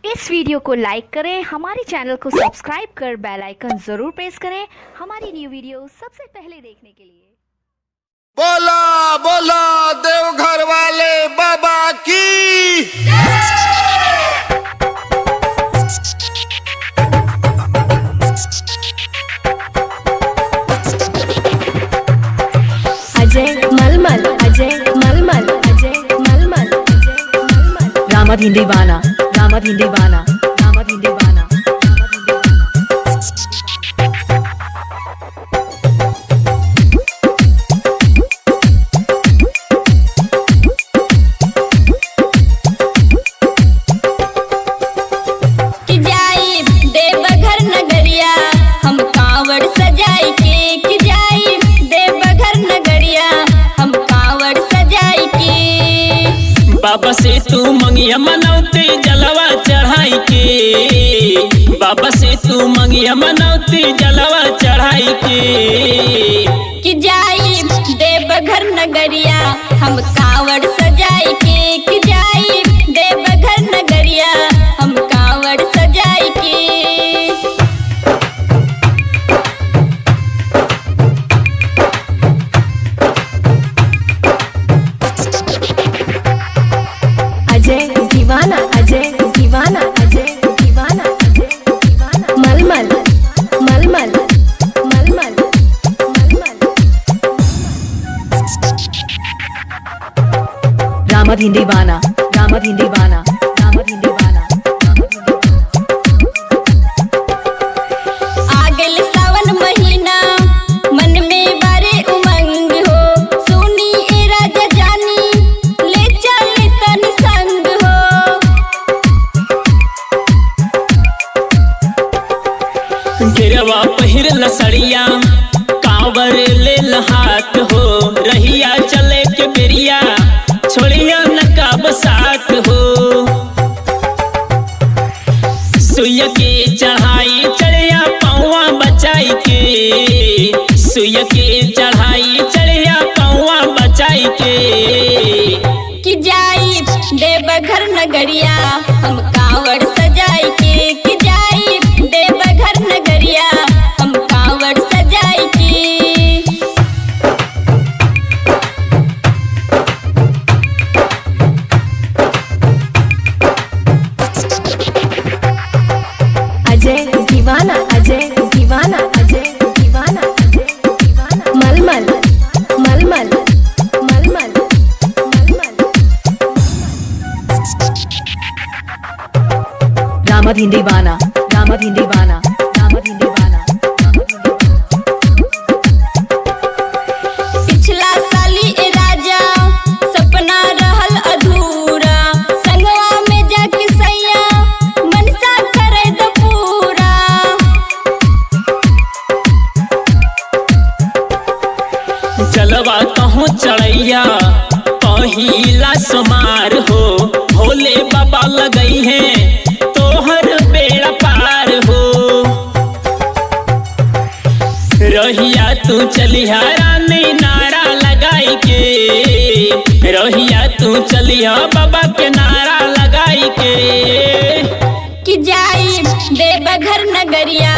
इस video को लाइक करें, हमारे चैनल को सब्सक्राइब कर बेल आइकन जरूर प्रेस करें हमारी न्यू वीडियो सबसे पहले देखने के लिए। बोला बोला देवघर वाले बाबा की। अजय मलमल, अजय मलमल, अजय मलमल, अजय मलमल। रामद हिंदी बाना, रामद हिंदी बाना, रामद हिंदी बाना, कि जाई देवघर नगरिया हम कांवड़ सजाई के, कि जाई देवघर नगरिया हम कांवड़ सजाई के। बाबा से तू मंगिया मनौती जलवा चढ़ाई के, बाबा से तू मंगिया मनौती जलवा चढ़ाई के। कि जाई देवघर नगरिया हम कांवड़ सजाई के, कि जाई देवघर नगरिया हम कांवड़ सजाई के। अजय दीवाना, अजय दीवाना, अजय दीवाना, अजय दीवाना। मलमल, मलमल, मलमल, मलमल। रामद हिंदी बाना, रामद हिंदी बाना, रामद हिंदी बाना, रामद हिंदी बाना। आ गेल सावन महीना मन में बारे उमंग हो, सुनी ए राजा जानी ले चल तन संग हो। गिरवा पहिर लसड़िया कांवर ले हाथ हो, रहिया चले के बेरिया छोड़िया नकाब साथ हो। सुइया के चढ़ाई चढ़िया पौवा बचाई के, सुइया के चढ़ाई चढ़िया पौवा बचाई के। कि जाई देवघर नगरिया हम कांवड़ सजाई के, कि जाई देवघर नगरिया हम कांवड़ सजाई के। अजय दीवाना, अजय दीवाना, अजय दीवाना, अजय दीवाना। मलमल, मलमल, मलमल, मलमल। रामद हिंदी बाना, रामद हिंदी बाना, रामद हिंदी बाना, रामद हिंदी बाना। पिछला साली ए राजा सपना रहल अधूरा, संगवा में जाके सैया मनसा करे द पूरा। जलवा कहूँ चढ़ैया पहिला समार हो, भोले बाबा लगई है तोहर बेड़ा पार हो। रहिया तू चलिया रानी नारा लगाई के, रहिया तू चलिया बाबा के नारा लगाई के। कि जाई देवघर नगरिया